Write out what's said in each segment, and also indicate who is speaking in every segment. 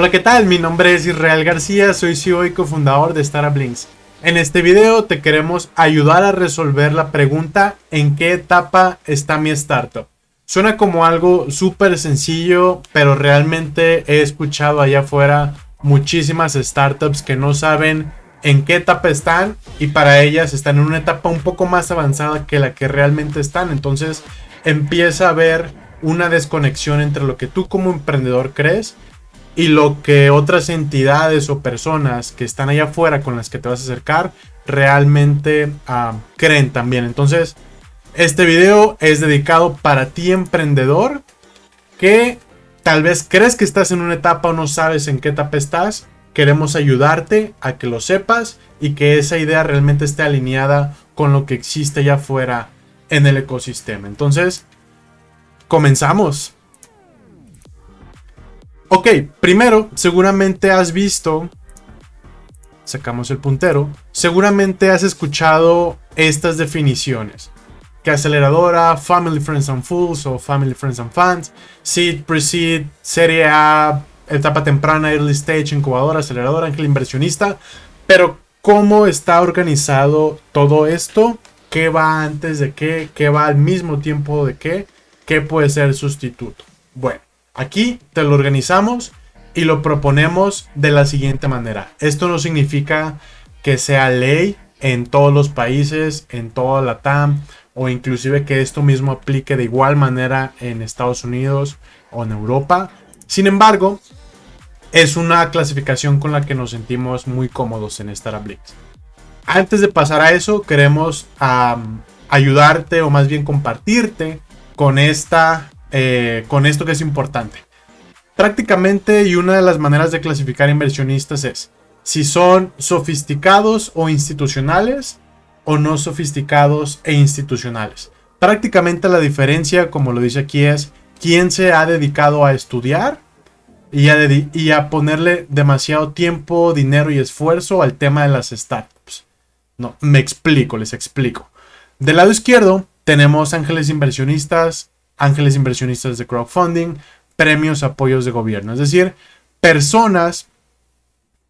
Speaker 1: Hola, ¿qué tal? Mi nombre es Israel García, soy CEO y cofundador de Startup Links. En este video te queremos ayudar a resolver la pregunta ¿en qué etapa está mi startup? Suena como algo súper sencillo, pero realmente he escuchado allá afuera muchísimas startups que no saben en qué etapa están y para ellas están en una etapa un poco más avanzada que la que realmente están. Entonces empieza a haber una desconexión entre lo que tú como emprendedor crees y lo que otras entidades o personas que están allá afuera con las que te vas a acercar realmente creen también. Entonces, este video es dedicado para ti, emprendedor, que tal vez crees que estás en una etapa o no sabes en qué etapa estás. Queremos ayudarte a que lo sepas y que esa idea realmente esté alineada con lo que existe allá afuera en el ecosistema. Entonces, comenzamos. Ok, primero, seguramente has visto, sacamos el puntero, seguramente has escuchado estas definiciones. Que aceleradora, Family Friends and Fools o Family Friends and Funds, Seed, Pre-Seed, Serie A, etapa temprana, Early Stage, incubadora, aceleradora, ángel inversionista. Pero, ¿cómo está organizado todo esto? ¿Qué va antes de qué? ¿Qué va al mismo tiempo de qué? ¿Qué puede ser sustituto? Bueno. Aquí te lo organizamos y lo proponemos de la siguiente manera. Esto no significa que sea ley en todos los países, en toda la TAM, o inclusive que esto mismo aplique de igual manera en Estados Unidos o en Europa. Sin embargo, es una clasificación con la que nos sentimos muy cómodos en Startup Links. Antes de pasar a eso, queremos ayudarte o más bien compartirte con con esto que es importante. Prácticamente, y una de las maneras de clasificar inversionistas es si son sofisticados o institucionales o no sofisticados e institucionales. Prácticamente la diferencia, como lo dice aquí, es quién se ha dedicado a estudiar y a ponerle demasiado tiempo, dinero y esfuerzo al tema de las startups. No, les explico. Del lado izquierdo tenemos ángeles inversionistas de crowdfunding, premios, apoyos de gobierno. Es decir, personas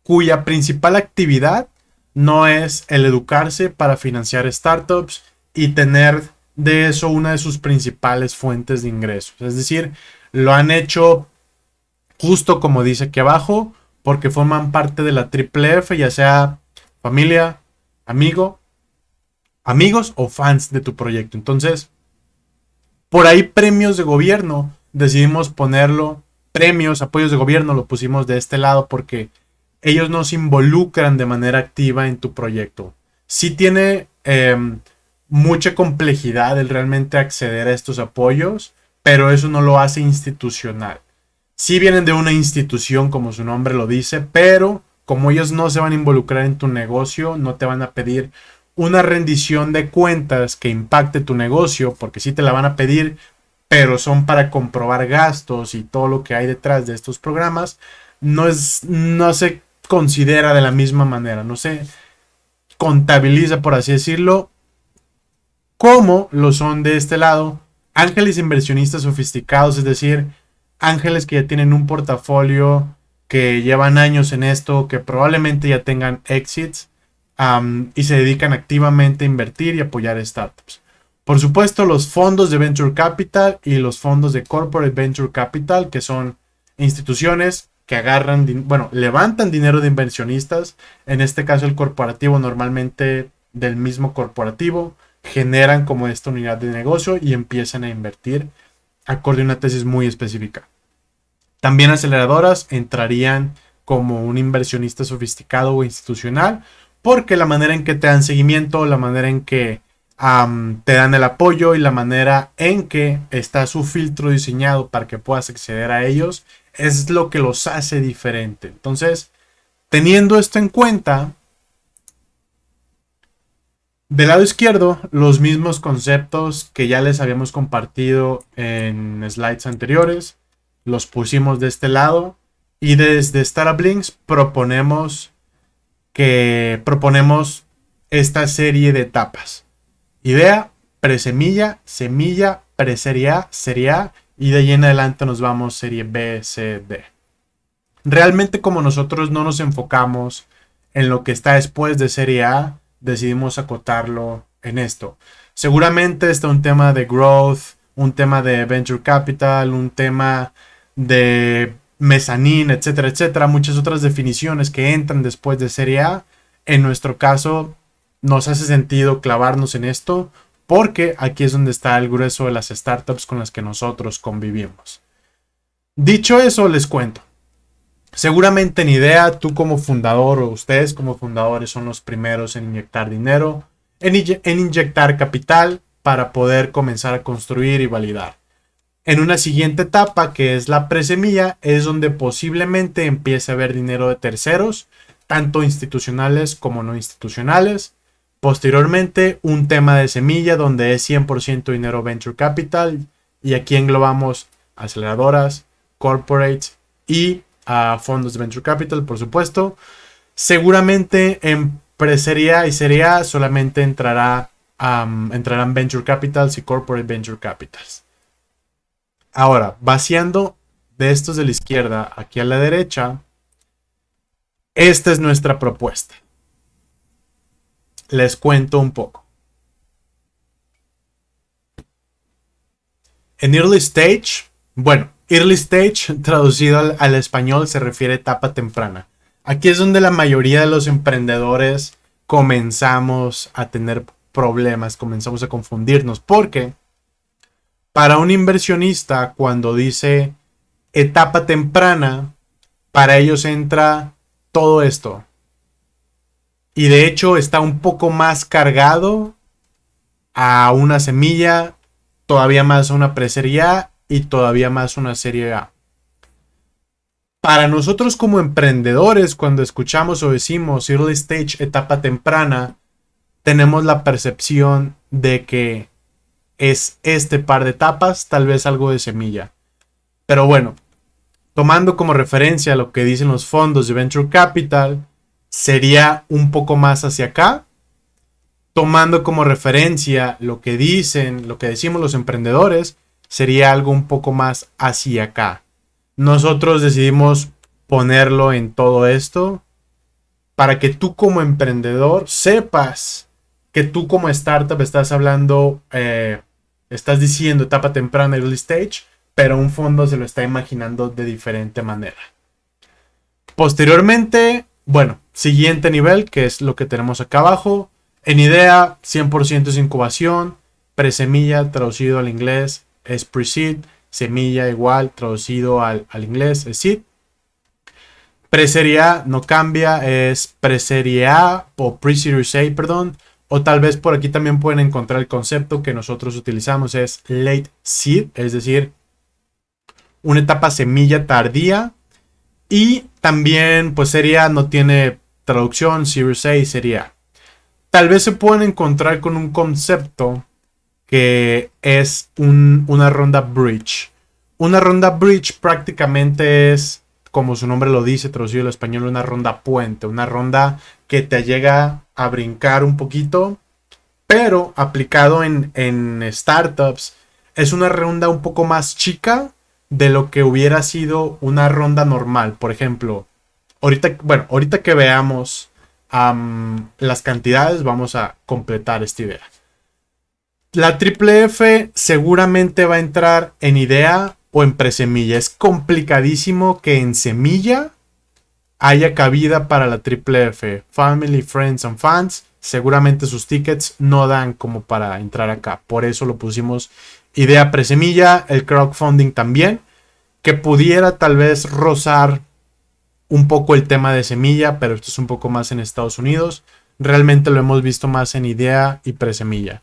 Speaker 1: cuya principal actividad no es el educarse para financiar startups y tener de eso una de sus principales fuentes de ingresos. Es decir, lo han hecho justo como dice aquí abajo, porque forman parte de la triple F, ya sea familia, amigos o fans de tu proyecto. Entonces, por ahí premios de gobierno, decidimos ponerlo, premios, apoyos de gobierno, lo pusimos de este lado porque ellos no se involucran de manera activa en tu proyecto. Sí tiene mucha complejidad el realmente acceder a estos apoyos, pero eso no lo hace institucional. Sí vienen de una institución, como su nombre lo dice, pero como ellos no se van a involucrar en tu negocio, no te van a pedir una rendición de cuentas que impacte tu negocio, porque sí te la van a pedir, pero son para comprobar gastos y todo lo que hay detrás de estos programas, no se considera de la misma manera, no se contabiliza, por así decirlo, como lo son de este lado ángeles inversionistas sofisticados, es decir, ángeles que ya tienen un portafolio, que llevan años en esto, que probablemente ya tengan exits, y se dedican activamente a invertir y apoyar startups. Por supuesto, los fondos de Venture Capital y los fondos de Corporate Venture Capital, que son instituciones que levantan dinero de inversionistas. En este caso, el corporativo, normalmente del mismo corporativo, generan como esta unidad de negocio y empiezan a invertir acorde a una tesis muy específica. También aceleradoras entrarían como un inversionista sofisticado o institucional, porque la manera en que te dan seguimiento, la manera en que te dan el apoyo y la manera en que está su filtro diseñado para que puedas acceder a ellos es lo que los hace diferente. Entonces, teniendo esto en cuenta, del lado izquierdo, los mismos conceptos que ya les habíamos compartido en slides anteriores, los pusimos de este lado y desde Startup Links proponemos esta serie de etapas. Idea, presemilla, semilla, preserie A, serie A y de ahí en adelante nos vamos serie B, C, D. Realmente como nosotros no nos enfocamos en lo que está después de Serie A, decidimos acotarlo en esto. Seguramente está un tema de growth, un tema de venture capital, un tema de mezzanine, etcétera, etcétera. Muchas otras definiciones que entran después de Serie A. En nuestro caso, nos hace sentido clavarnos en esto porque aquí es donde está el grueso de las startups con las que nosotros convivimos. Dicho eso, les cuento. Seguramente en idea, tú como fundador o ustedes como fundadores son los primeros en inyectar dinero, en inyectar capital para poder comenzar a construir y validar. En una siguiente etapa, que es la presemilla, es donde posiblemente empiece a haber dinero de terceros, tanto institucionales como no institucionales. Posteriormente, un tema de semilla donde es 100% dinero venture capital, y aquí englobamos aceleradoras, corporates y a fondos de venture capital, por supuesto. Seguramente en presería y serie A solamente entrarán venture capitals y corporate venture capitals. Ahora, vaciando de estos de la izquierda aquí a la derecha, esta es nuestra propuesta. Les cuento un poco. En early stage, bueno, early stage traducido al español se refiere a etapa temprana. Aquí es donde la mayoría de los emprendedores comenzamos a tener problemas, comenzamos a confundirnos, porque para un inversionista, cuando dice etapa temprana, para ellos entra todo esto. Y de hecho está un poco más cargado a una semilla, todavía más a una preserie A y todavía más una serie A. Para nosotros como emprendedores, cuando escuchamos o decimos early stage, etapa temprana, tenemos la percepción de que es este par de etapas, tal vez algo de semilla. Pero bueno, tomando como referencia lo que dicen los fondos de Venture Capital, sería un poco más hacia acá. Tomando como referencia lo que decimos los emprendedores, sería algo un poco más hacia acá. Nosotros decidimos ponerlo en todo esto para que tú como emprendedor sepas que tú como startup estás hablando, estás diciendo etapa temprana, early stage, pero un fondo se lo está imaginando de diferente manera. Posteriormente, bueno, siguiente nivel, que es lo que tenemos acá abajo. En idea, 100% es incubación. Presemilla, traducido al inglés, es pre-seed. Semilla igual, traducido al inglés, es seed. Preserie A no cambia, es preserie A o pre-series A, perdón. O tal vez por aquí también pueden encontrar el concepto que nosotros utilizamos, es late seed, es decir, una etapa semilla tardía. Y también, pues serie A no tiene traducción, series A y serie A. Tal vez se pueden encontrar con un concepto que es una ronda bridge. Una ronda bridge prácticamente es, como su nombre lo dice, traducido al español, una ronda puente. Una ronda que te llega a brincar un poquito, pero aplicado en startups, es una ronda un poco más chica de lo que hubiera sido una ronda normal. Por ejemplo, ahorita que veamos las cantidades, vamos a completar esta idea. La triple F seguramente va a entrar en idea o en presemilla. Es complicadísimo que en semilla haya cabida para la triple F. Family, Friends and Fans. Seguramente sus tickets no dan como para entrar acá. Por eso lo pusimos idea presemilla. El crowdfunding también, que pudiera tal vez rozar un poco el tema de semilla, pero esto es un poco más en Estados Unidos. Realmente lo hemos visto más en idea y presemilla.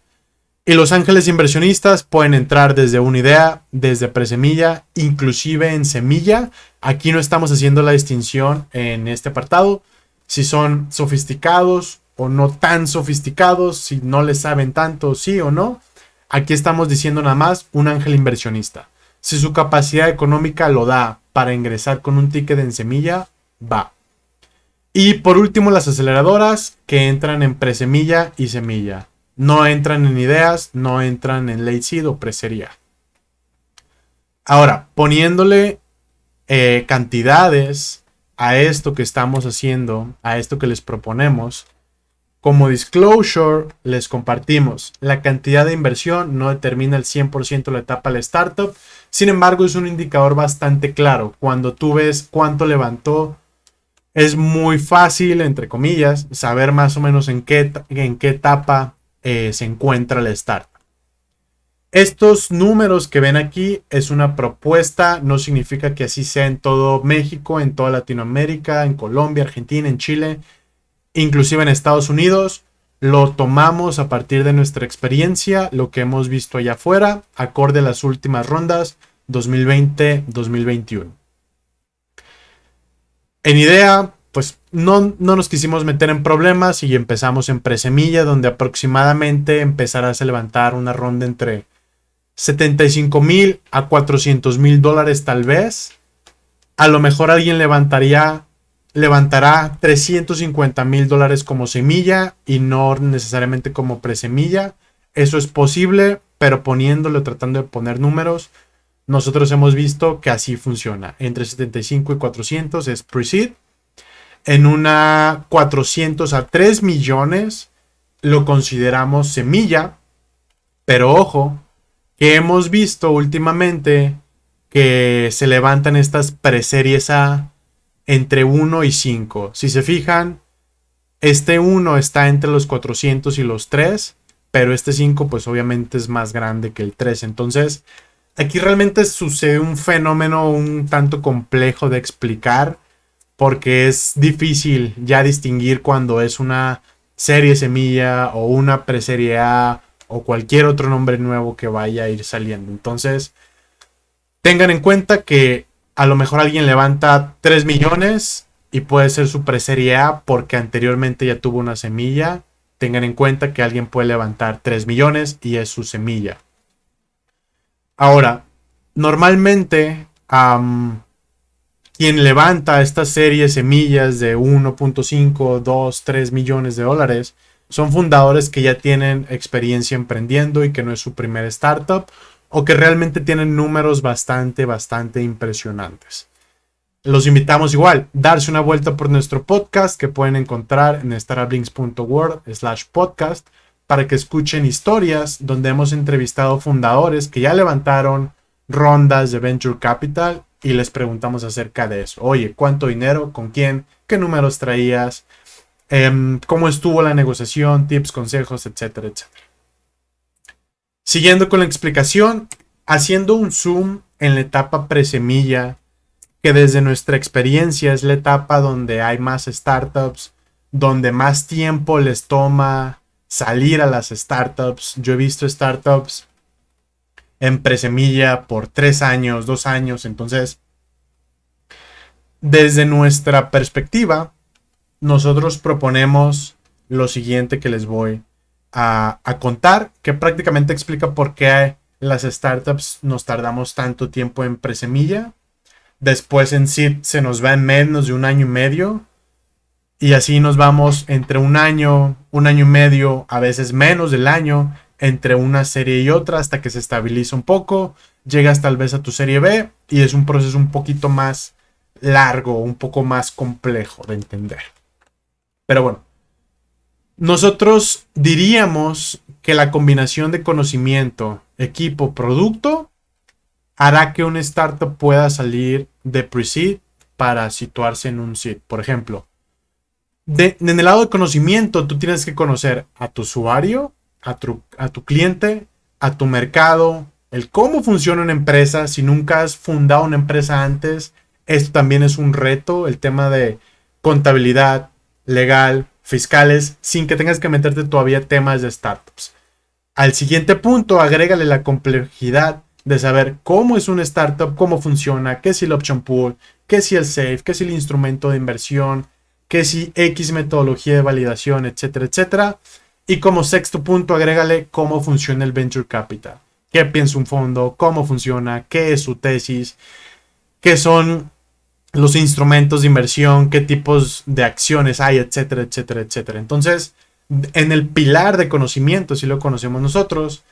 Speaker 1: Y los ángeles inversionistas pueden entrar desde una idea, desde presemilla, inclusive en semilla. Aquí no estamos haciendo la distinción en este apartado. Si son sofisticados o no tan sofisticados, si no les saben tanto, sí o no. Aquí estamos diciendo nada más un ángel inversionista. Si su capacidad económica lo da para ingresar con un ticket en semilla, va. Y por último, las aceleradoras que entran en presemilla y semilla. No entran en ideas, no entran en late seed o presería. Ahora, poniéndole cantidades, a esto que estamos haciendo, a esto que les proponemos, como disclosure, les compartimos. La cantidad de inversión no determina el 100% de la etapa de la startup. Sin embargo, es un indicador bastante claro. Cuando tú ves cuánto levantó, es muy fácil, entre comillas, saber más o menos en qué etapa se encuentra la startup. Estos números que ven aquí es una propuesta, no significa que así sea en todo México, en toda Latinoamérica, en Colombia, Argentina, en Chile, inclusive en Estados Unidos. Lo tomamos a partir de nuestra experiencia, lo que hemos visto allá afuera, acorde a las últimas rondas 2020-2021. En idea, pues no nos quisimos meter en problemas y empezamos en presemilla, donde aproximadamente empezarás a levantar una ronda entre 75,000 a 400,000 dólares tal vez. A lo mejor alguien levantará 350,000 dólares como semilla y no necesariamente como presemilla. Eso es posible, pero poniéndolo, tratando de poner números, nosotros hemos visto que así funciona. Entre 75 y 400 es pre-seed. En una 400 a 3 millones lo consideramos semilla, pero ojo, que hemos visto últimamente que se levantan estas preseries A entre 1 y 5. Si se fijan, este 1 está entre los 400 y los 3, pero este 5 pues obviamente es más grande que el 3. Entonces, aquí realmente sucede un fenómeno un tanto complejo de explicar, porque es difícil ya distinguir cuando es una serie semilla o una preserie A o cualquier otro nombre nuevo que vaya a ir saliendo. Entonces, tengan en cuenta que a lo mejor alguien levanta 3 millones y puede ser su preserie A porque anteriormente ya tuvo una semilla. Tengan en cuenta que alguien puede levantar 3 millones y es su semilla. Ahora, normalmente quien levanta esta serie de semillas de 1.5, 2, 3 millones de dólares son fundadores que ya tienen experiencia emprendiendo y que no es su primer startup, o que realmente tienen números bastante impresionantes. Los invitamos igual, darse una vuelta por nuestro podcast que pueden encontrar en startuplinks.world/podcast para que escuchen historias donde hemos entrevistado fundadores que ya levantaron rondas de Venture Capital y les preguntamos acerca de eso. Oye, ¿cuánto dinero? ¿Con quién? ¿Qué números traías? ¿Cómo estuvo la negociación? Tips, consejos, etcétera, etcétera. Siguiendo con la explicación, haciendo un zoom en la etapa presemilla, que desde nuestra experiencia es la etapa donde hay más startups, donde más tiempo les toma salir a las startups. Yo he visto startups en presemilla por 3 años, 2 años. Entonces, desde nuestra perspectiva, nosotros proponemos lo siguiente que les voy a contar, que prácticamente explica por qué las startups nos tardamos tanto tiempo en presemilla. Después en seed se nos va en menos de 1 año y medio. Y así nos vamos entre 1 año, 1 año y medio, a veces menos del año, entre una serie y otra hasta que se estabiliza un poco. Llegas tal vez a tu serie B y es un proceso un poquito más largo, un poco más complejo de entender. Pero bueno, nosotros diríamos que la combinación de conocimiento, equipo, producto hará que una startup pueda salir de pre-seed para situarse en un seed. Por ejemplo, en el lado de conocimiento, tú tienes que conocer a tu usuario, a tu cliente, a tu mercado, el cómo funciona una empresa. Si nunca has fundado una empresa antes, esto también es un reto, el tema de contabilidad, legal, fiscales, sin que tengas que meterte todavía temas de startups. Al siguiente punto, agrégale la complejidad de saber cómo es una startup, cómo funciona, qué es el option pool, qué es el SAFE, qué es el instrumento de inversión, qué es X metodología de validación, etcétera, etcétera. Y como sexto punto, agrégale cómo funciona el venture capital. ¿Qué piensa un fondo? ¿Cómo funciona? ¿Qué es su tesis? ¿Qué son los instrumentos de inversión? ¿Qué tipos de acciones hay? Etcétera, etcétera, etcétera. Entonces, en el pilar de conocimiento, si lo conocemos nosotros,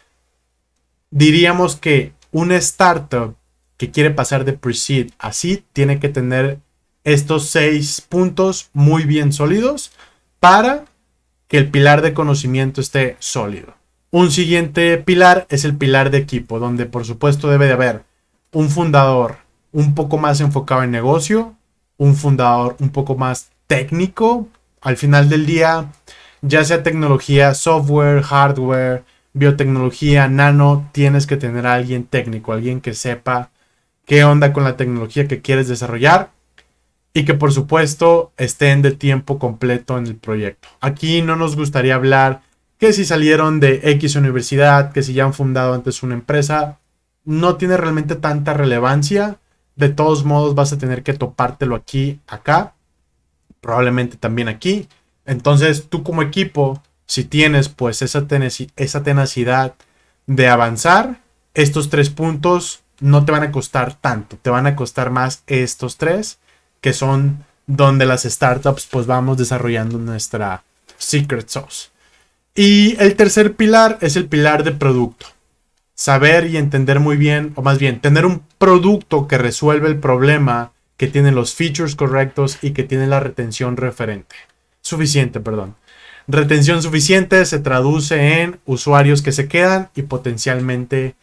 Speaker 1: diríamos que una startup que quiere pasar de pre-seed a seed tiene que tener estos 6 puntos muy bien sólidos para que el pilar de conocimiento esté sólido. Un siguiente pilar es el pilar de equipo, donde por supuesto debe de haber un fundador un poco más enfocado en negocio, un fundador un poco más técnico. Al final del día, ya sea tecnología, software, hardware, biotecnología, nano, tienes que tener a alguien técnico, alguien que sepa qué onda con la tecnología que quieres desarrollar y que por supuesto estén de tiempo completo en el proyecto. Aquí no nos gustaría hablar que si salieron de X universidad, que si ya han fundado antes una empresa, no tiene realmente tanta relevancia. De todos modos vas a tener que topártelo aquí, acá, probablemente también aquí. Entonces tú como equipo, si tienes pues esa tenacidad de avanzar, estos 3 puntos no te van a costar tanto, te van a costar más estos 3, que son donde las startups pues vamos desarrollando nuestra secret sauce. Y el tercer pilar es el pilar de producto. Saber y entender muy bien, o más bien, tener un producto que resuelve el problema, que tiene los features correctos y que tiene la retención suficiente. Retención suficiente se traduce en usuarios que se quedan y potencialmente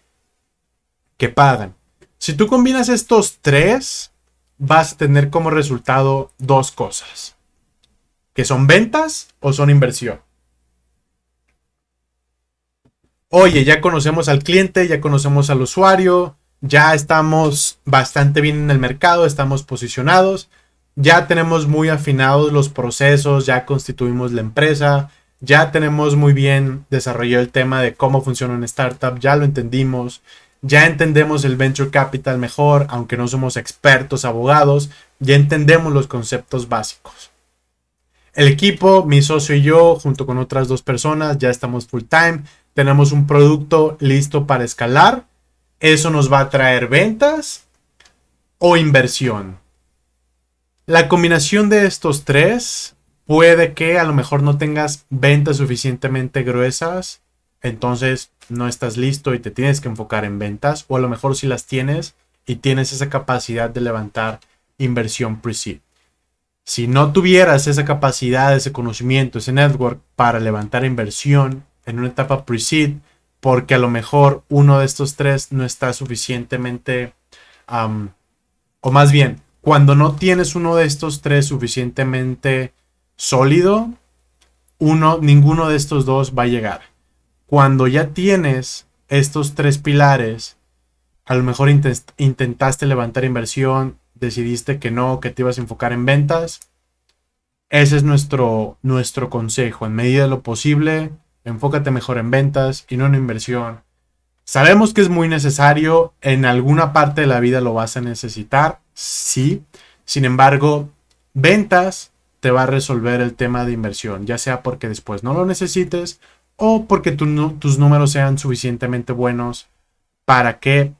Speaker 1: que pagan. Si tú combinas estos 3, vas a tener como resultado 2 cosas, que son ventas o son inversión. Oye, ya conocemos al cliente, ya conocemos al usuario, ya estamos bastante bien en el mercado, estamos posicionados, ya tenemos muy afinados los procesos, ya constituimos la empresa, ya tenemos muy bien desarrollado el tema de cómo funciona una startup, ya lo entendimos, ya entendemos el venture capital mejor, aunque no somos expertos abogados, ya entendemos los conceptos básicos. El equipo, mi socio y yo, junto con otras 2 personas, ya estamos full time. Tenemos un producto listo para escalar. Eso nos va a traer ventas o inversión. La combinación de estos 3 puede que a lo mejor no tengas ventas suficientemente gruesas. Entonces no estás listo y te tienes que enfocar en ventas. O a lo mejor si las tienes y tienes esa capacidad de levantar inversión pre-seed. Si no tuvieras esa capacidad, ese conocimiento, ese network para levantar inversión en una etapa pre-seed, porque a lo mejor uno de estos 3 no está suficientemente, o más bien, cuando no tienes uno de estos 3 suficientemente sólido, ninguno de estos 2 va a llegar. Cuando ya tienes estos 3 pilares, a lo mejor intentaste levantar inversión, decidiste que no, que te ibas a enfocar en ventas. Ese es nuestro consejo. En medida de lo posible, enfócate mejor en ventas y no en inversión. Sabemos que es muy necesario, en alguna parte de la vida lo vas a necesitar, sí. Sin embargo, ventas te va a resolver el tema de inversión, ya sea porque después no lo necesites o porque tus números sean suficientemente buenos para que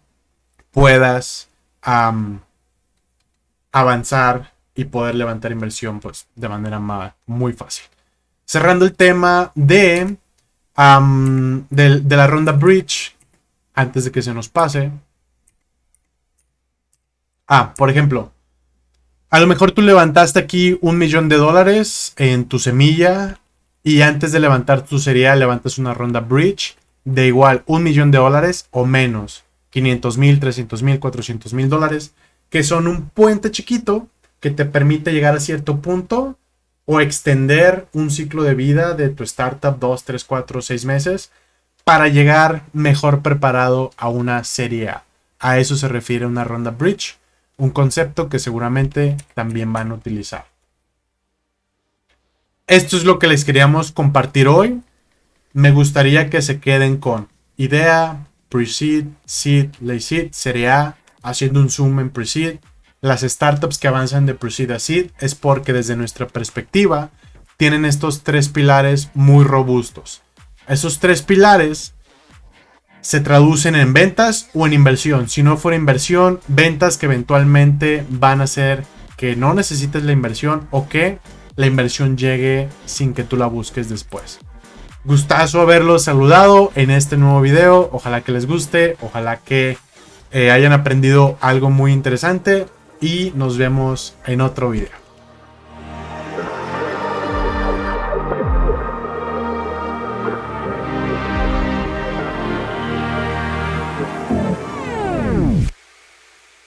Speaker 1: puedas avanzar y poder levantar inversión pues, de manera muy fácil. Cerrando el tema de la ronda Bridge, antes de que se nos pase. Por ejemplo, a lo mejor tú levantaste aquí $1 millón en tu semilla y antes de levantar tu cereal levantas una ronda Bridge de igual $1 millón o menos, 500,000, 300,000, 400,000 dólares, que son un puente chiquito que te permite llegar a cierto punto o extender un ciclo de vida de tu startup 2, 3, 4, 6 meses para llegar mejor preparado a una serie A. A eso se refiere una ronda Bridge, un concepto que seguramente también van a utilizar. Esto es lo que les queríamos compartir hoy. Me gustaría que se queden con idea, pre-seed, seed, late seed, serie A, haciendo un zoom en pre-seed. Las startups que avanzan de pre-seed a seed es porque desde nuestra perspectiva tienen estos 3 pilares muy robustos. Esos 3 pilares se traducen en ventas o en inversión. Si no fuera inversión, ventas que eventualmente van a hacer que no necesites la inversión o que la inversión llegue sin que tú la busques después. Gustazo haberlos saludado en este nuevo video. Ojalá que les guste, ojalá que hayan aprendido algo muy interesante. y nos vemos en otro video.